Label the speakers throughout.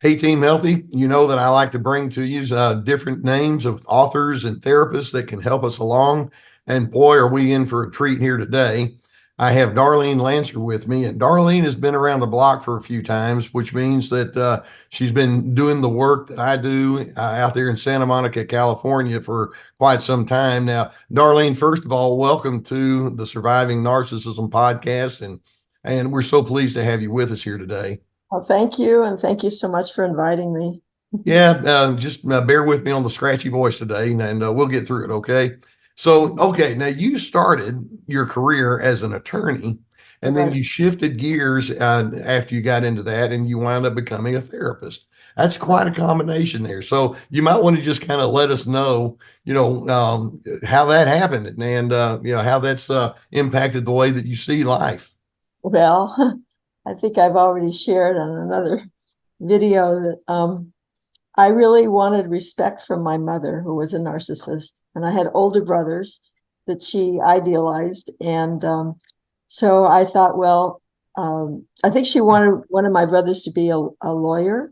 Speaker 1: Hey, Team Healthy, you know that I like to bring to you different names of authors and therapists that can help us along. And boy, are we in for a treat here today. I have Darlene Lancer with me, and Darlene has been around the block for a few times, which means that she's been doing the work that I do out there in Santa Monica, California for quite some time now. Darlene, first of all, welcome to the Surviving Narcissism podcast, and we're so pleased to have you with us here today.
Speaker 2: Well, thank you. And thank you so much for inviting me.
Speaker 1: Yeah, just bear with me on the scratchy voice today, and we'll get through it, okay? So, okay, now you started your career as an attorney, and then
Speaker 2: Right.
Speaker 1: you shifted gears after you got into that, and you wound up becoming a therapist. That's quite a combination there. So you might want to just kind of let us know, how that happened, and how that's impacted the way that you see life.
Speaker 2: Well, I think I've already shared on another video that I really wanted respect from my mother, who was a narcissist. And I had older brothers that she idealized. And so I thought, well, I think she wanted one of my brothers to be a lawyer,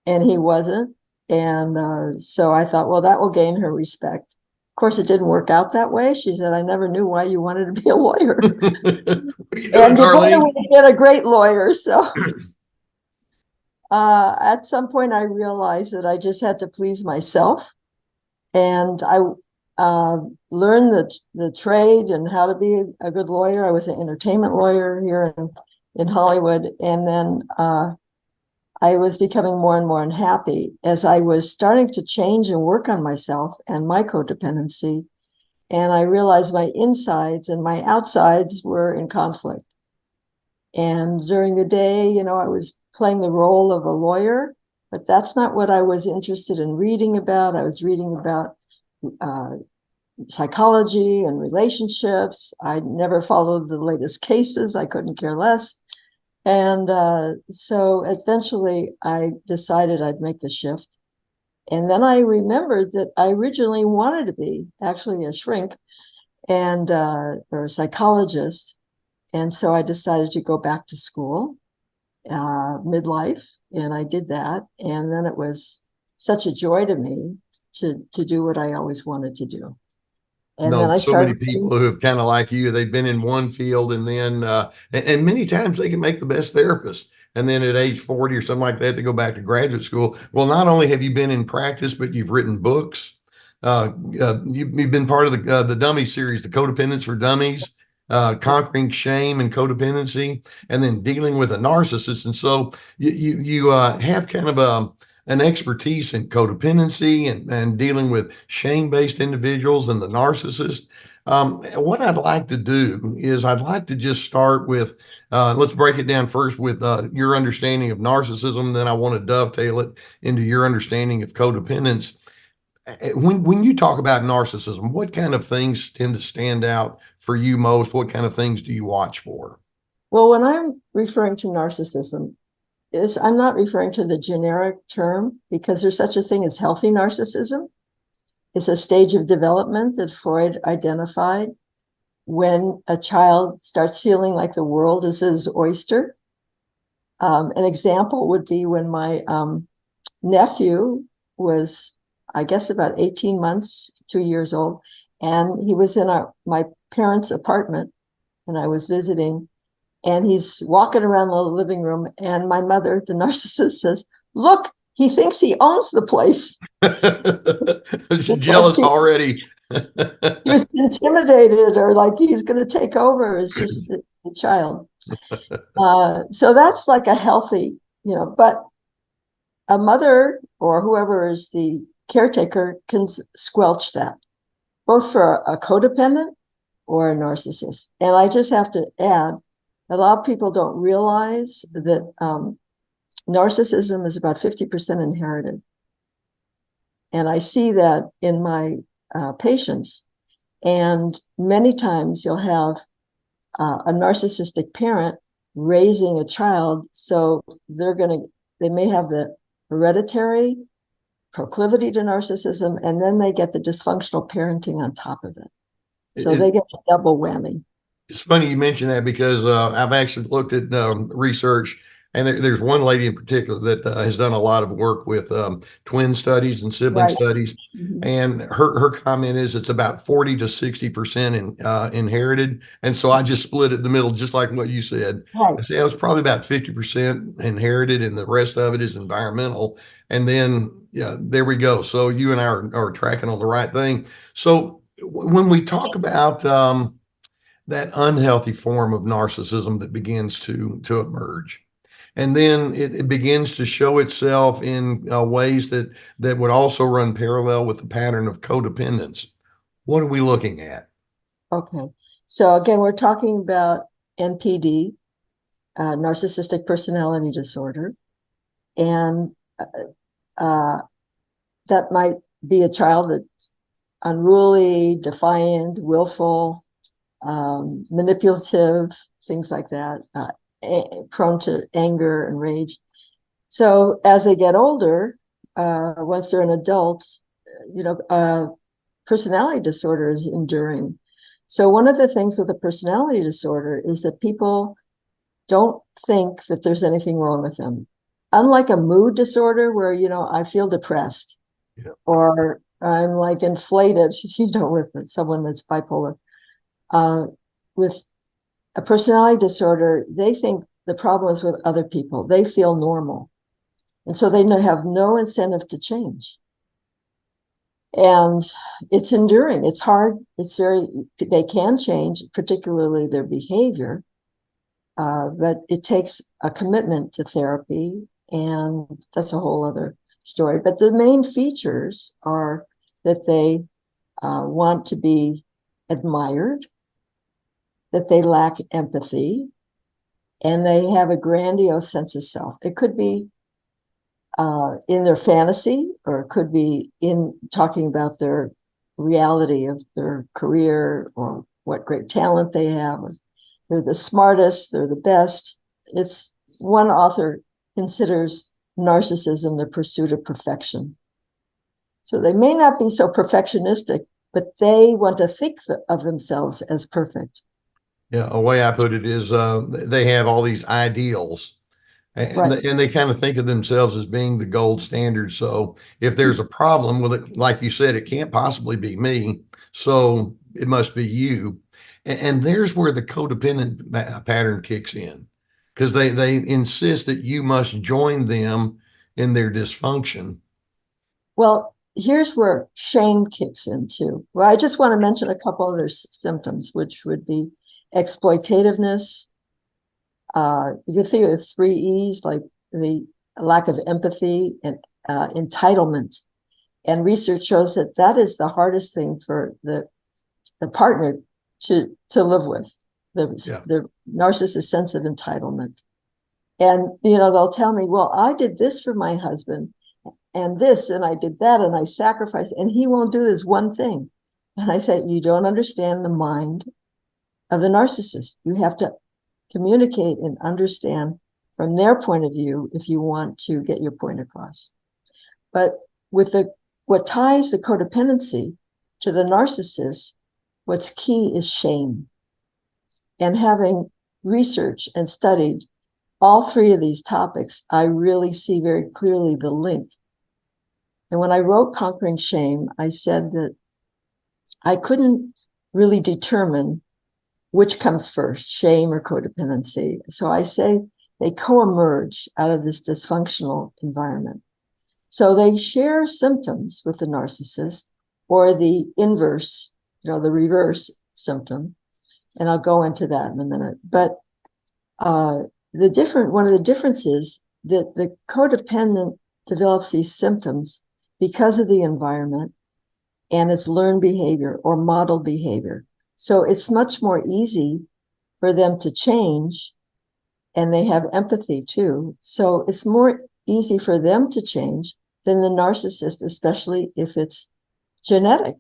Speaker 2: and he wasn't. And so I thought, well, that will gain her respect. Of course, it didn't work out that way. She said, I never knew why you wanted to be a lawyer.
Speaker 1: What are you doing,
Speaker 2: And your brother
Speaker 1: Darlene?
Speaker 2: would get a great lawyer. So at some point, I realized that I just had to please myself. And I learned the trade and how to be a good lawyer. I was an entertainment lawyer here in Hollywood. And then I was becoming more and more unhappy as I was starting to change and work on myself and my codependency. And I realized my insides and my outsides were in conflict. And during the day, I was playing the role of a lawyer, but that's not what I was interested in reading about. I was reading about psychology and relationships. I never followed the latest cases. I couldn't care less. And so eventually I decided I'd make the shift. And then I remembered that I originally wanted to be actually a shrink and or a psychologist. And so I decided to go back to school midlife, and I did that. And then it was such a joy to me to do what I always wanted to do. And then
Speaker 1: No,
Speaker 2: I
Speaker 1: so many
Speaker 2: started.
Speaker 1: people who have kind of like you, they've been in one field and then, and many times they can make the best therapist. And then at age 40 or something like that, they go back to graduate school. Well, not only have you been in practice, but you've written books. You've been part of the Dummy series, the Codependents for Dummies, conquering shame and codependency, and then dealing with a narcissist. And so you have kind of an expertise in codependency and dealing with shame-based individuals and the narcissist. What I'd like to do is I'd like to just start with, let's break it down first with your understanding of narcissism. Then I want to dovetail it into your understanding of codependence. When you talk about narcissism, what kind of things tend to stand out for you most? What kind of things do you watch for?
Speaker 2: Well, when I'm referring to narcissism, I'm not referring to the generic term, because there's such a thing as healthy narcissism. It's a stage of development that Freud identified when a child starts feeling like the world is his oyster. An example would be when my nephew was, I guess, about 18 months, 2 years old, and he was in my parents' apartment, and I was visiting. And he's walking around the living room, and my mother, the narcissist, says, "Look, he thinks he owns the place." It's like
Speaker 1: Jealous already.
Speaker 2: he was intimidated, or like he's going to take over. It's just the child. So that's like a healthy, but a mother or whoever is the caretaker can squelch that, both for a codependent or a narcissist. And I just have to add, a lot of people don't realize that narcissism is about 50% inherited. And I see that in my patients. And many times you'll have a narcissistic parent raising a child. So they may have the hereditary proclivity to narcissism, and then they get the dysfunctional parenting on top of it. So they get a double whammy.
Speaker 1: It's funny you mention that because I've actually looked at research, And there's one lady in particular that has done a lot of work with twin studies and sibling
Speaker 2: Right.
Speaker 1: studies.
Speaker 2: Mhm.
Speaker 1: And her comment is it's about 40 to 60% inherited. And so I just split it in the middle, just like what you said.
Speaker 2: Right.
Speaker 1: I say it was probably about 50% inherited, and the rest of it is environmental. And then, yeah, there we go. So you and I are tracking on the right thing. So when we talk about that unhealthy form of narcissism that begins to emerge, and then it begins to show itself in ways that would also run parallel with the pattern of codependence. What are we looking at?
Speaker 2: Okay. So again, we're talking about NPD, narcissistic personality disorder, and uh, that might be a child that's unruly, defiant, willful, manipulative, things like that, prone to anger and rage. So as they get older, once they're an adult, personality disorder is enduring. So one of the things with a personality disorder is that people don't think that there's anything wrong with them. Unlike a mood disorder where, I feel depressed,
Speaker 1: Yeah.
Speaker 2: or I'm like inflated, with someone that's bipolar. With a personality disorder, they think the problem is with other people. They feel normal. And so they have no incentive to change. And it's enduring. It's hard. They can change, particularly their behavior. But it takes a commitment to therapy, and that's a whole other story. But the main features are that they want to be admired, that they lack empathy, and they have a grandiose sense of self. It could be in their fantasy, or it could be in talking about their reality of their career or what great talent they have. They're the smartest, they're the best. It's one author considers narcissism the pursuit of perfection. So they may not be so perfectionistic, but they want to think of themselves as perfect.
Speaker 1: Yeah, a way I put it is they have all these ideals, and
Speaker 2: Right.
Speaker 1: and they kind of think of themselves as being the gold standard. So if there's a problem with it, like you said, it can't possibly be me, so it must be you. And there's where the codependent pattern kicks in, because they insist that you must join them in their dysfunction.
Speaker 2: Well, here's where shame kicks in too. Well, I just want to mention a couple other symptoms, which would be exploitativeness. You can think of 3 E's, like the lack of empathy and entitlement. And research shows that that is the hardest thing for the partner to live with,
Speaker 1: Yeah.
Speaker 2: the narcissist sense of entitlement. And, they'll tell me, well, I did this for my husband and this, and I did that, and I sacrificed, and he won't do this one thing. And I say, you don't understand the mind of the narcissist. You have to communicate and understand from their point of view if you want to get your point across. But with what ties the codependency to the narcissist, what's key is shame. And having researched and studied all 3 of these topics, I really see very clearly the link. And when I wrote Conquering Shame, I said that I couldn't really determine which comes first, shame or codependency. So I say they co-emerge out of this dysfunctional environment. So they share symptoms with the narcissist, or the inverse, the reverse symptom. And I'll go into that in a minute. But one of the differences that the codependent develops these symptoms because of the environment and its learned behavior or model behavior. So it's much more easy for them to change, and they have empathy too. So it's more easy for them to change than the narcissist, especially if it's genetic.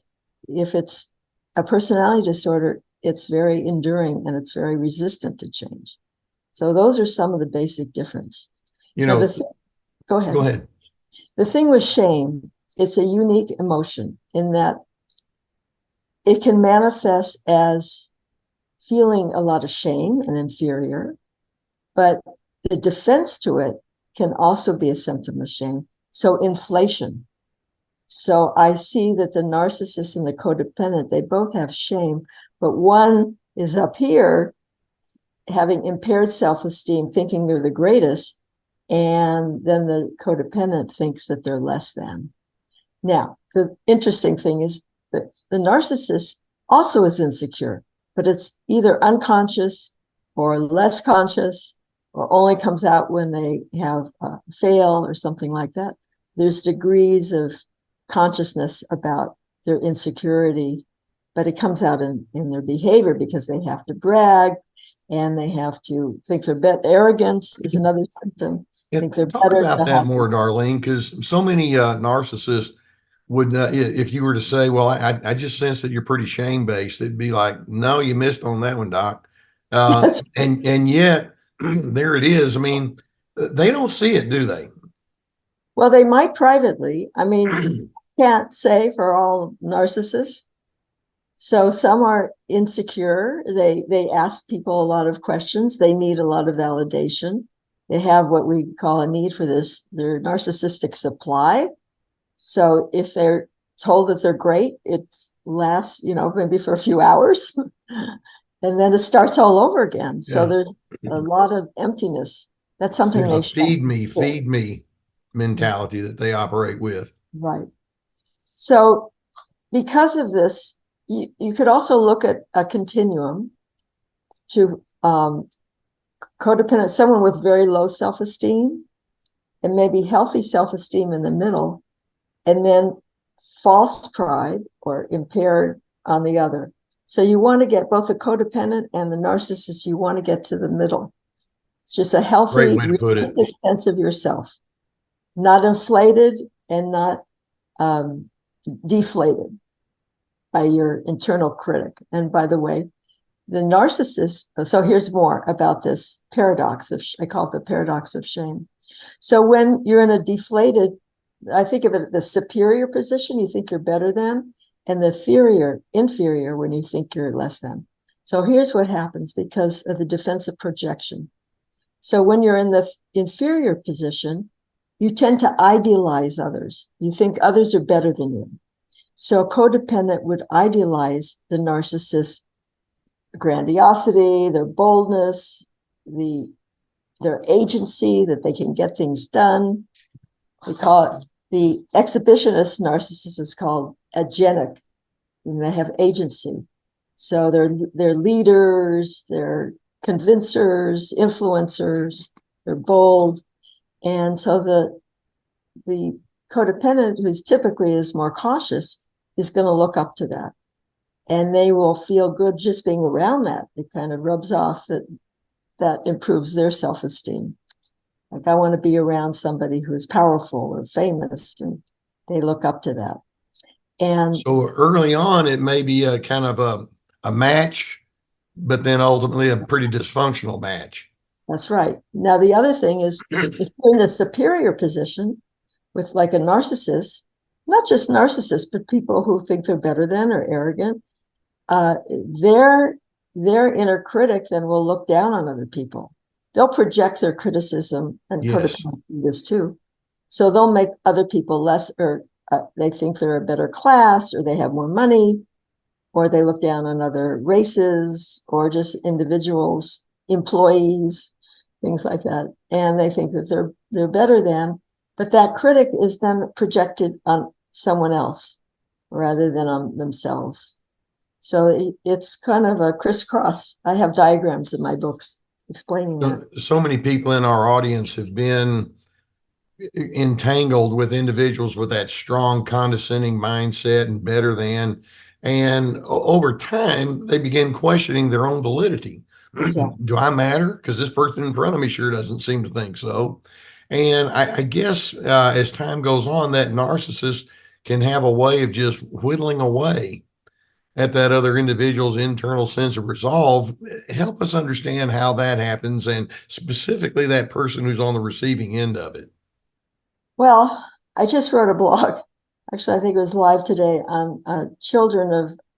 Speaker 2: If it's a personality disorder, it's very enduring and it's very resistant to change. So those are some of the basic difference. Now, go ahead.
Speaker 1: Go ahead.
Speaker 2: The thing with shame, it's a unique emotion in that it can manifest as feeling a lot of shame and inferior, but the defense to it can also be a symptom of shame. So inflation. So I see that the narcissist and the codependent, they both have shame, but one is up here having impaired self-esteem, thinking they're the greatest, and then the codependent thinks that they're less than. Now, the interesting thing is that the narcissist also is insecure, but it's either unconscious or less conscious, or only comes out when they have fail or something like that. There's degrees of consciousness about their insecurity, but it comes out in their behavior because they have to brag and they have to think they're arrogant is another symptom. Think they're
Speaker 1: Talk
Speaker 2: better
Speaker 1: about that more, Darlene, because so many narcissists would, if you were to say, well, I just sense that you're pretty shame-based, it'd be like, no, you missed on that one, Doc. And yet, there it is. I mean, they don't see it, do they?
Speaker 2: Well, they might privately. I mean, can't say for all narcissists. So some are insecure. They ask people a lot of questions. They need a lot of validation. They have what we call a need for this, their narcissistic supply. So if they're told that they're great, it lasts, maybe for a few hours, and then it starts all over again. So
Speaker 1: Yeah.
Speaker 2: there's a lot of emptiness. That's something
Speaker 1: There's
Speaker 2: they
Speaker 1: a feed me mentality that they operate with.
Speaker 2: Right. So because of this, you could also look at a continuum to codependent, someone with very low self-esteem, and maybe healthy self-esteem in the middle, and then false pride or impaired on the other. So you want to get both the codependent and the narcissist, you want to get to the middle. It's just a healthy, realistic sense of yourself, not inflated and not deflated by your internal critic. And by the way, the narcissist, so here's more about this paradox I call it the paradox of shame. So when you're in a deflated, I think of it the superior position, you think you're better than, and the inferior when you think you're less than. So here's what happens because of the defensive projection. So when you're in the inferior position, you tend to idealize others. You think others are better than you. So codependent would idealize the narcissist's grandiosity, their boldness, their agency, that they can get things done. We call it, the exhibitionist narcissist is called agenic, and they have agency. So they're leaders, they're convincers, influencers, they're bold. And so the codependent, who's typically is more cautious, is going to look up to that. And they will feel good just being around that. It kind of rubs off that improves their self-esteem. Like, I want to be around somebody who's powerful or famous, and they look up to that. And
Speaker 1: so early on, it may be a kind of a match, but then ultimately a pretty dysfunctional match.
Speaker 2: That's right. Now, the other thing is, if you're in a superior position with like a narcissist, not just narcissists, but people who think they're better than or arrogant, their inner critic then will look down on other people. They'll project their criticism, and codependents do this too. So they'll make other people less, or they think they're a better class, or they have more money, or they look down on other races, or just individuals, employees, things like that. And they think that they're better than, but that critic is then projected on someone else rather than on themselves. So it's kind of a crisscross. I have diagrams in my books explaining that.
Speaker 1: So many people in our audience have been entangled with individuals with that strong condescending mindset and better than, and over time they begin questioning their own validity. Yeah. Do I matter? Because this person in front of me sure doesn't seem to think so. And I guess as time goes on, that narcissist can have a way of just whittling away at that other individual's internal sense of resolve. Help us understand how that happens, and specifically that person who's on the receiving end of it.
Speaker 2: Well, I just wrote a blog. Actually, I think it was live today on children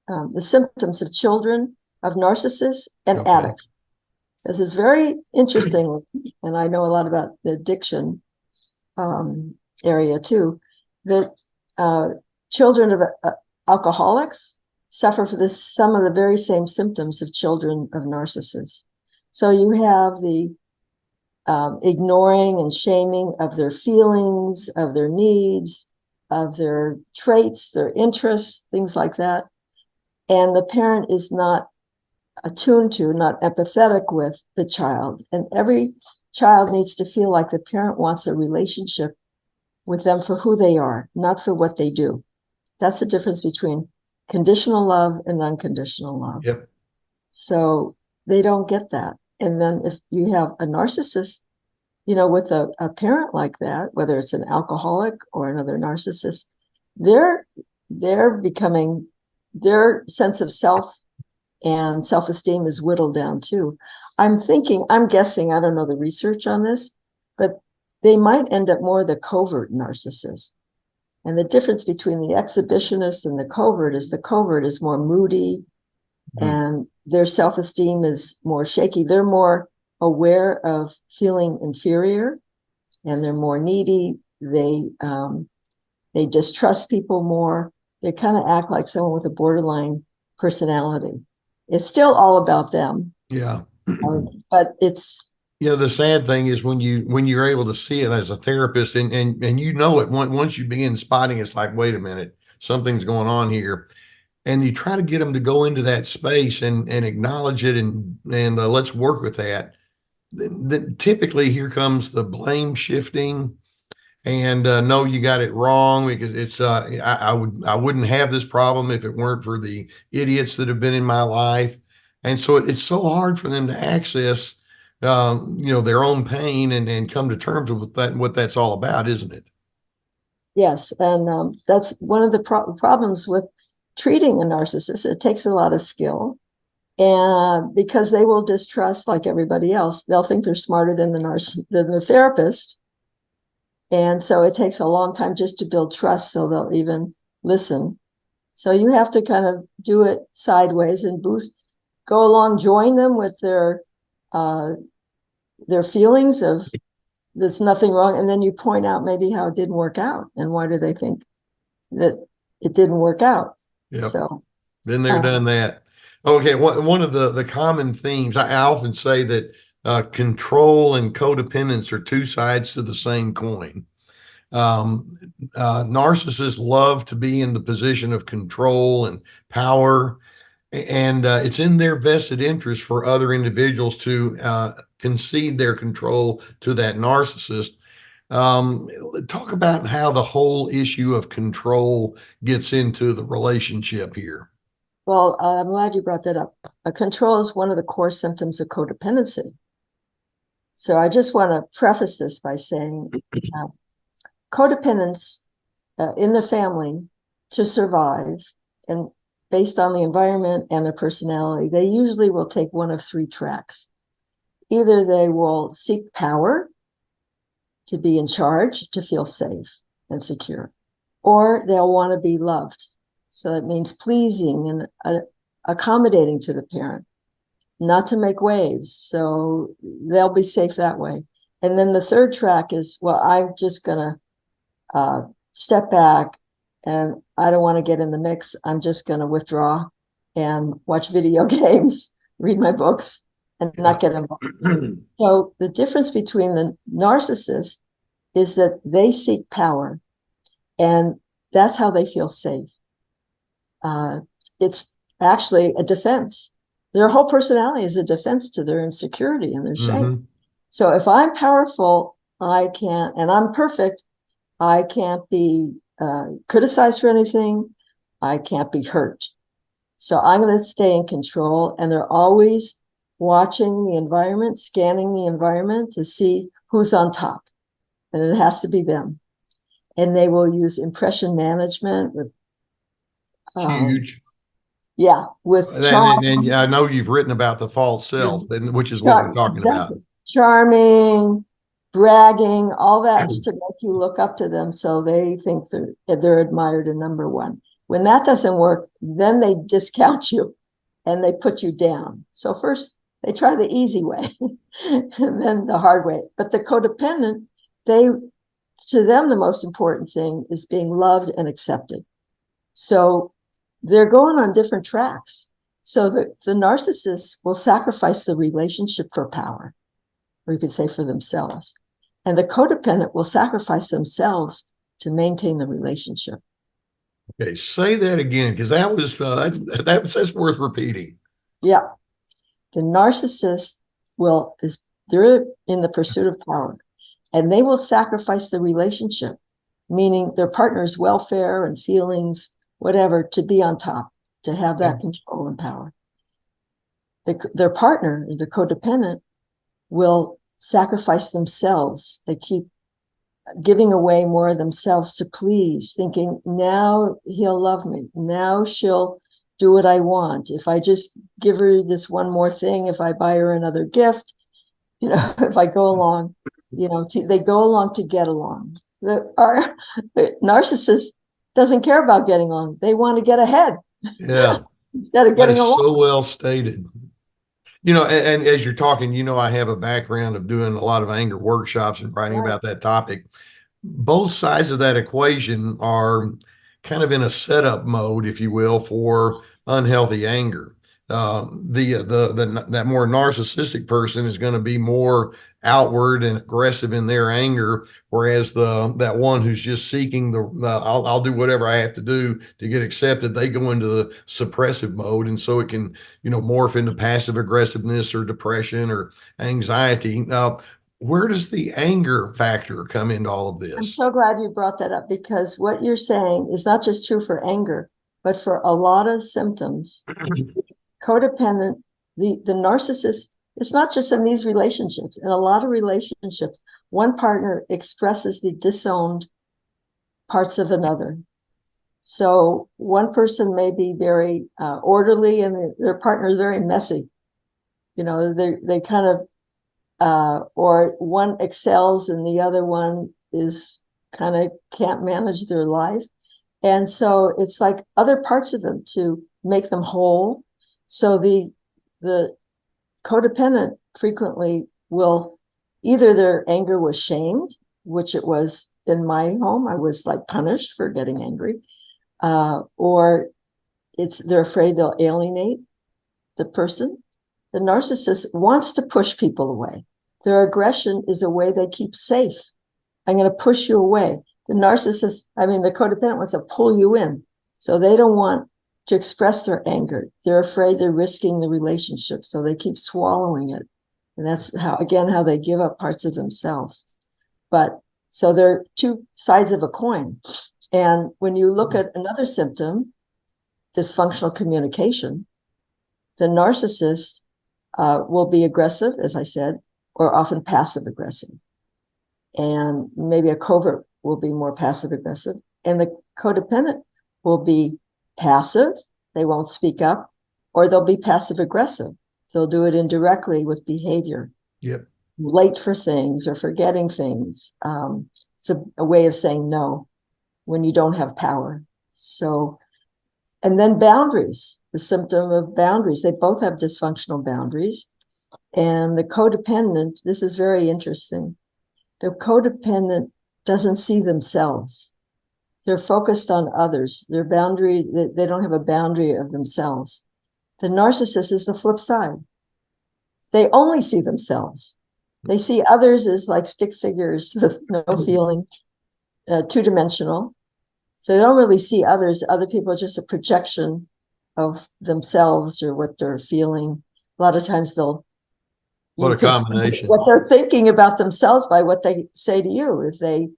Speaker 2: of the symptoms of children of narcissists and addicts. Because it's very interesting, and I know a lot about the addiction area too, that children of alcoholics suffer for some of the very same symptoms of children of narcissists. So you have the ignoring and shaming of their feelings, of their needs, of their traits, their interests, things like that. And the parent is not attuned to, not empathetic with the child. And every child needs to feel like the parent wants a relationship with them for who they are, not for what they do. That's the difference between conditional love and unconditional love.
Speaker 1: Yep.
Speaker 2: So they don't get that. And then if you have a narcissist, with a parent like that, whether it's an alcoholic or another narcissist, they're becoming, their sense of self and self-esteem is whittled down too. I'm guessing, I don't know the research on this, but they might end up more the covert narcissist. And the difference between the exhibitionist and the covert is more moody, and their self-esteem is more shaky. They're more aware of feeling inferior, and they're more needy. They distrust people more. They kind of act like someone with a borderline personality. It's still all about them.
Speaker 1: Yeah.
Speaker 2: But it's,
Speaker 1: the sad thing is when you're able to see it as a therapist, and it once you begin spotting, it's like, wait a minute, something's going on here. And you try to get them to go into that space and acknowledge it, and let's work with that. Then typically here comes the blame shifting, and no, you got it wrong, because it's I wouldn't have this problem if it weren't for the idiots that have been in my life. And so it's so hard for them to access their own pain and come to terms with that, what that's all about, isn't it?
Speaker 2: Yes, and that's one of the problems with treating a narcissist. It takes a lot of skill, and because they will distrust, like everybody else, they'll think they're smarter than the therapist, and so it takes a long time just to build trust, so they'll even listen. So you have to kind of do it sideways and go along, join them with their feelings of there's nothing wrong, and then you point out maybe how it didn't work out and why do they think that it didn't work out.
Speaker 1: Yep.
Speaker 2: So
Speaker 1: then they're done that. Okay, one of the common themes, I often say that control and codependence are two sides to the same coin. Narcissists love to be in the position of control and power, and it's in their vested interest for other individuals to concede their control to that narcissist. Talk about how the whole issue of control gets into the relationship here.
Speaker 2: Well, I'm glad you brought that up. Control is one of the core symptoms of codependency. So I just want to preface this by saying codependents in the family, to survive, and based on the environment and their personality, they usually will take one of three tracks. Either they will seek power, to be in charge, to feel safe and secure, or they'll want to be loved. So that means pleasing and accommodating to the parent, not to make waves. So they'll be safe that way. And then the third track is, well, I'm just going to step back, and I don't want to get in the mix. I'm just going to withdraw and watch video games, read my books, and not get involved. So the difference between the narcissist is that they seek power, and that's how they feel safe. It's actually a defense. Their whole personality is a defense to their insecurity and their shame. So if I'm powerful, I can't, and I'm perfect, I can't be criticized for anything. I can't be hurt. So I'm going to stay in control. And they're always watching the environment, scanning the environment to see who's on top. And it has to be them. And they will use impression management with
Speaker 1: huge.
Speaker 2: Yeah, with charm.
Speaker 1: And I know you've written about the false self, which is what we're talking about.
Speaker 2: Charming, bragging, all that to make you look up to them, so they think they're admired and number one. When that doesn't work, then they discount you and they put you down. So first They try the easy way and then the hard way. But the codependent, to them, the most important thing is being loved and accepted. So they're going on different tracks. So the narcissist will sacrifice the relationship for power, or you could say for themselves. And the codependent will sacrifice themselves to maintain the relationship.
Speaker 1: Okay, say that again, because that's worth repeating.
Speaker 2: Yeah. The narcissist they're in the pursuit of power, and they will sacrifice the relationship, meaning their partner's welfare and feelings, whatever, to be on top, to have that control and power. Their partner, the codependent, will sacrifice themselves. They keep giving away more of themselves to please, thinking, now he'll love me. Now she'll do what I want. If I just give her this one more thing, if I buy her another gift, if I go along, they go along to get along. The narcissist doesn't care about getting along. They want to get ahead.
Speaker 1: Yeah.
Speaker 2: Instead of getting along.
Speaker 1: So well stated. And as you're talking, I have a background of doing a lot of anger workshops and writing about that topic. Both sides of that equation are kind of in a setup mode, if you will, for unhealthy anger. That more narcissistic person is going to be more outward and aggressive in their anger, whereas that one who's just seeking I'll do whatever I have to do to get accepted, they go into the suppressive mode, and so it can morph into passive aggressiveness or depression or anxiety. Now, where does the anger factor come into all of this?
Speaker 2: I'm so glad you brought that up, because what you're saying is not just true for anger, but for a lot of symptoms. Codependent, the narcissist, it's not just in these relationships. In a lot of relationships, one partner expresses the disowned parts of another. So one person may be very orderly, and their partner is very messy. They kind of, or one excels and the other one is kind of can't manage their life. And so it's like other parts of them to make them whole. So the codependent frequently will, either their anger was shamed, which it was in my home, I was like punished for getting angry, or they're afraid they'll alienate the person. The narcissist wants to push people away. Their aggression is a way they keep safe. I'm going to push you away. The codependent wants to pull you in. So they don't want to express their anger. They're afraid they're risking the relationship. So they keep swallowing it. And that's how they give up parts of themselves. But so they're two sides of a coin. And when you look at another symptom, dysfunctional communication, the narcissist will be aggressive, as I said, or often passive aggressive. And maybe a covert will be more passive aggressive. And the codependent will be passive. They won't speak up, or they'll be passive aggressive. They'll do it indirectly with behavior.
Speaker 1: Yep.
Speaker 2: Late for things or forgetting things. It's a way of saying no when you don't have power. So, and then boundaries, the symptom of boundaries. They both have dysfunctional boundaries. And the codependent, this is very interesting. The codependent doesn't see themselves. They're focused on others. Their boundary, they don't have a boundary of themselves. The narcissist is the flip side. They only see themselves. They see others as like stick figures with no feeling, two-dimensional. So they don't really see others. Other people are just a projection of themselves or what they're feeling. A lot of times
Speaker 1: what a combination.
Speaker 2: What they're thinking about themselves by what they say to you. If they,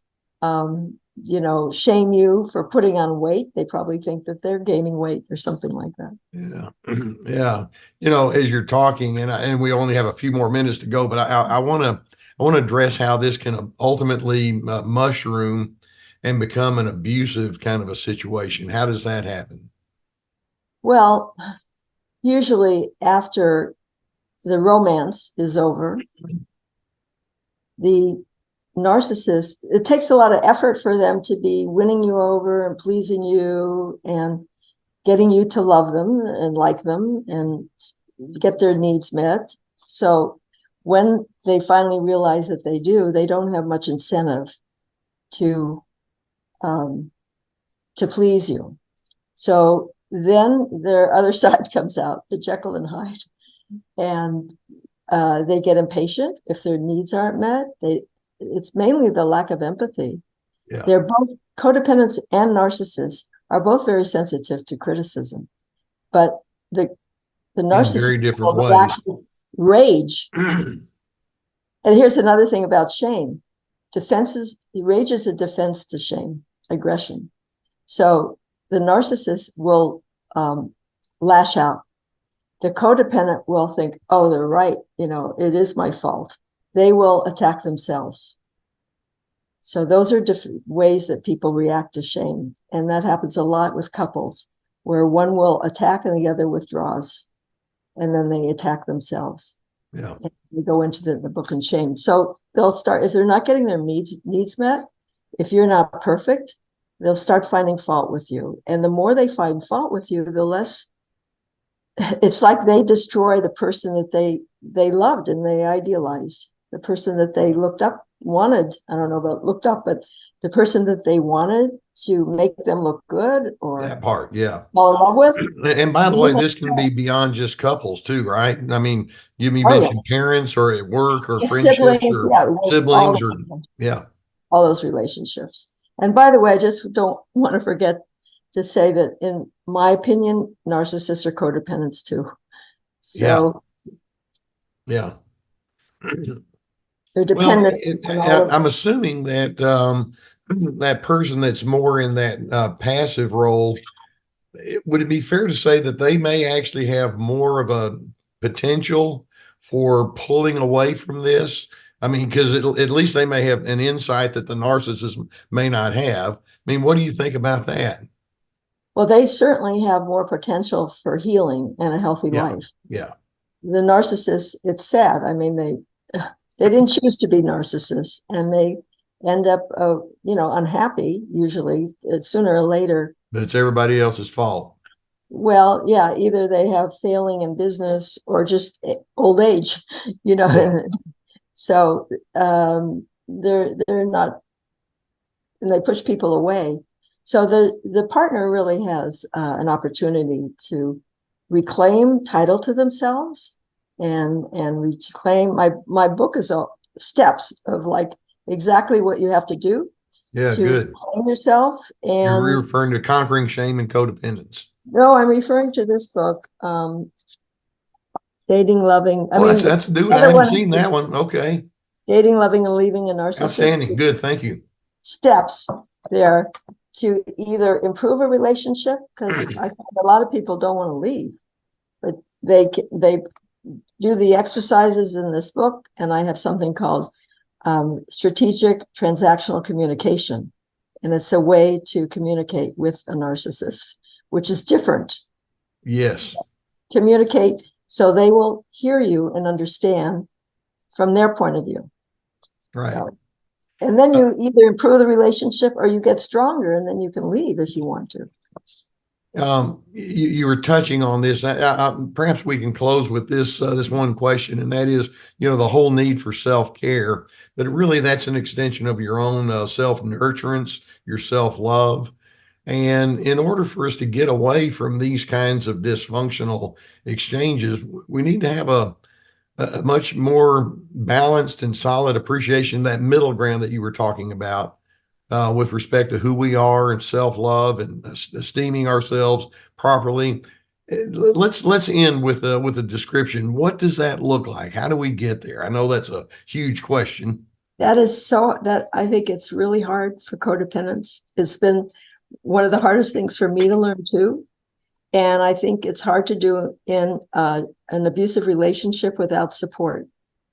Speaker 2: shame you for putting on weight, they probably think that they're gaining weight or something like that.
Speaker 1: Yeah. Yeah. As you're talking, and we only have a few more minutes to go, but I want to address how this can ultimately mushroom and become an abusive kind of a situation. How does that happen?
Speaker 2: Well, usually after the romance is over, the narcissist, it takes a lot of effort for them to be winning you over and pleasing you and getting you to love them and like them and get their needs met. So when they finally realize that they do, they don't have much incentive to please you. So then their other side comes out, the Jekyll and Hyde, and they get impatient if their needs aren't met. It's mainly the lack of empathy.
Speaker 1: Yeah.
Speaker 2: They're both codependents and narcissists are both very sensitive to criticism, but the narcissist
Speaker 1: very different
Speaker 2: will
Speaker 1: ways.
Speaker 2: react with rage. And here's another thing about shame. Rage is a defense to shame, aggression. So the narcissist will lash out. The codependent will think, oh, they're right. It is my fault. They will attack themselves. So those are different ways that people react to shame. And that happens a lot with couples, where one will attack and the other withdraws. And then they attack themselves.
Speaker 1: Yeah.
Speaker 2: And they go into the book in shame. So they'll start, if they're not getting their needs met, if you're not perfect, they'll start finding fault with you. And the more they find fault with you, the less, it's like they destroy the person that they loved and they idealized, the person that they wanted, I don't know about looked up, but the person that they wanted to make them look good or
Speaker 1: that part, yeah,
Speaker 2: fall in love with.
Speaker 1: And by the way, this can be beyond just couples too, right? I mean, you mentioned parents or at work or friendships or siblings or
Speaker 2: all those relationships. And by the way, I just don't want to forget to say that in my opinion, narcissists are codependents too. So
Speaker 1: yeah.
Speaker 2: They're dependent.
Speaker 1: Well, I'm assuming that that person that's more in that passive role, would it be fair to say that they may actually have more of a potential for pulling away from this? I mean, because at least they may have an insight that the narcissist may not have. I mean, what do you think about that?
Speaker 2: Well, they certainly have more potential for healing and a healthy life.
Speaker 1: Yeah.
Speaker 2: The narcissist, it's sad. I mean, they didn't choose to be narcissists, and they end up, unhappy usually sooner or later.
Speaker 1: But it's everybody else's fault.
Speaker 2: Well, yeah, either they have failing in business or just old age,
Speaker 1: Yeah.
Speaker 2: So they're not, and they push people away. So the partner really has an opportunity to reclaim title to themselves and reclaim. My book is all steps of like exactly what you have to do to
Speaker 1: good.
Speaker 2: reclaim yourself. And
Speaker 1: you're referring to Conquering Shame and Codependence.
Speaker 2: No, I'm referring to this book, Dating, Loving.
Speaker 1: That's new. I haven't seen that one. Okay.
Speaker 2: Dating, Loving, and Leaving a Narcissist.
Speaker 1: Outstanding. Good. Thank you.
Speaker 2: Steps there to either improve a relationship, because I find a lot of people don't want to leave, but they do the exercises in this book, and I have something called strategic transactional communication, and it's a way to communicate with a narcissist, which is different.
Speaker 1: Yes.
Speaker 2: Communicate so they will hear you and understand from their point of view.
Speaker 1: Right.
Speaker 2: So, and then you either improve the relationship or you get stronger, and then you can leave if you want to.
Speaker 1: You were touching on this. Perhaps we can close with this one question, and that is, the whole need for self-care. But really, that's an extension of your own self-nurturance, your self-love. And in order for us to get away from these kinds of dysfunctional exchanges, we need to have a much more balanced and solid appreciation, that middle ground that you were talking about, with respect to who we are and self-love and esteeming ourselves properly. Let's end with a description. What does that look like? How do we get there? I know that's a huge question.
Speaker 2: That I think it's really hard for codependents. It's been one of the hardest things for me to learn too. And I think it's hard to do in an abusive relationship without support,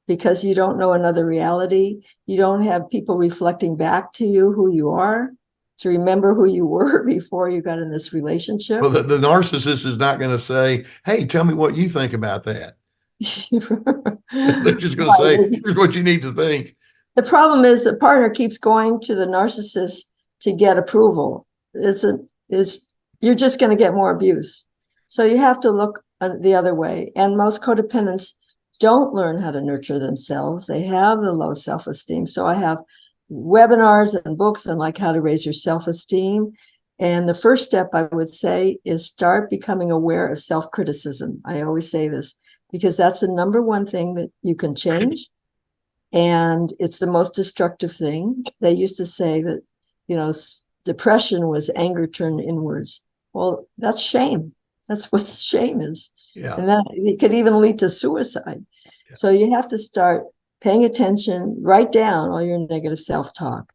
Speaker 2: because you don't know another reality. You don't have people reflecting back to you who you are, to remember who you were before you got in this relationship.
Speaker 1: Well, the narcissist is not going to say, hey, tell me what you think about that. They're just going to say, here's what you need to think.
Speaker 2: The problem is the partner keeps going to the narcissist to get approval. You're just going to get more abuse. So you have to look the other way. And most codependents don't learn how to nurture themselves. They have the low self-esteem. So I have webinars and books on like how to raise your self-esteem. And the first step I would say is start becoming aware of self-criticism. I always say this because that's the number one thing that you can change. And it's the most destructive thing. They used to say that, depression was anger turned inwards. Well, that's shame. That's what shame is.
Speaker 1: Yeah.
Speaker 2: And that it could even lead to suicide.
Speaker 1: Yeah.
Speaker 2: So you have to start paying attention, write down all your negative self-talk.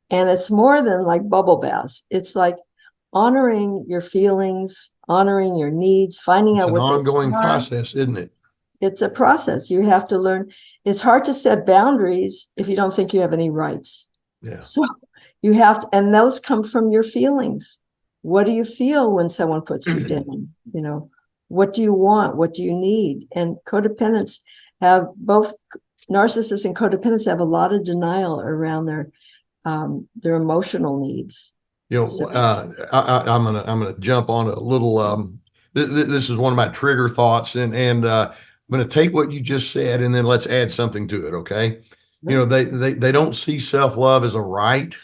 Speaker 2: And it's more than like bubble baths. It's like honoring your feelings, honoring your needs, finding out
Speaker 1: It's an
Speaker 2: what
Speaker 1: ongoing process, isn't it?
Speaker 2: It's a process. You have to learn. It's hard to set boundaries if you don't think you have any rights.
Speaker 1: Yeah.
Speaker 2: So you have to, and those come from your feelings. What do you feel when someone puts you down? What do you want? What do you need? And codependents have both narcissists and codependents have a lot of denial around their emotional needs.
Speaker 1: I'm gonna jump on a little. This is one of my trigger thoughts, and I'm gonna take what you just said, and then let's add something to it. Okay, they don't see self-love as a right.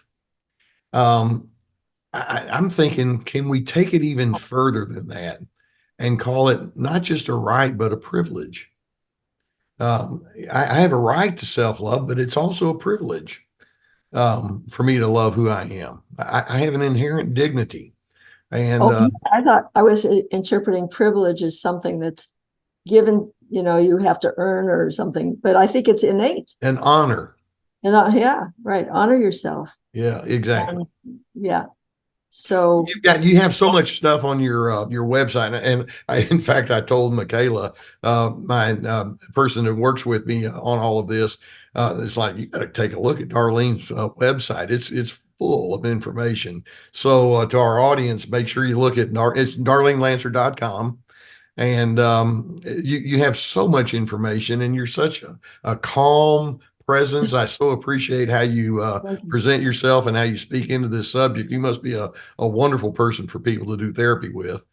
Speaker 1: I'm thinking, can we take it even further than that and call it not just a right, but a privilege? I have a right to self-love, but it's also a privilege for me to love who I am. I have an inherent dignity. And
Speaker 2: I thought I was interpreting privilege as something that's given, you have to earn or something, but I think it's innate.
Speaker 1: An honor.
Speaker 2: And yeah, right. Honor yourself.
Speaker 1: Yeah, exactly.
Speaker 2: Yeah. So
Speaker 1: you have so much stuff on your website, and in fact, I told Michaela, my person that works with me on all of this, it's like you got to take a look at Darlene's website. It's full of information. So to our audience, make sure you look at it's darlenelancer.com. And you have so much information, and you're such a calm presence. I so appreciate how you present yourself and how you speak into this subject. You must be a wonderful person for people to do therapy with.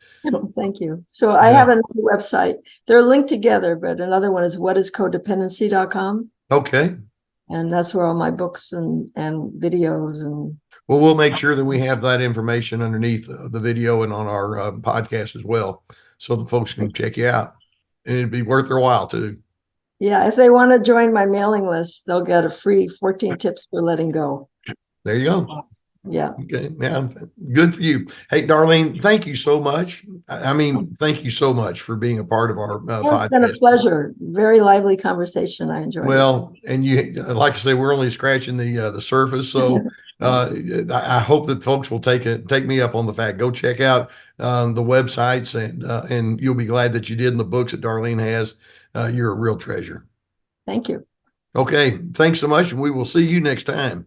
Speaker 2: Thank you. So I have another website. They're linked together, but another one is whatiscodependency.com.
Speaker 1: Okay.
Speaker 2: And that's where all my books and videos and.
Speaker 1: Well, we'll make sure that we have that information underneath the video and on our podcast as well, so the folks can check you out. And it'd be worth their while too.
Speaker 2: Yeah, if they want to join my mailing list, they'll get a free 14 tips for letting go.
Speaker 1: There you go.
Speaker 2: Yeah.
Speaker 1: Okay. Yeah. Good for you. Hey, Darlene, thank you so much. Thank you so much for being a part of our podcast.
Speaker 2: It's been a pleasure. Very lively conversation. I enjoyed it.
Speaker 1: And you, like I say, we're only scratching the surface. So I hope that folks will take me up on the fact. Go check out the websites, and you'll be glad that you did. And the books that Darlene has, you're a real treasure.
Speaker 2: Thank you.
Speaker 1: Okay. Thanks so much. And we will see you next time.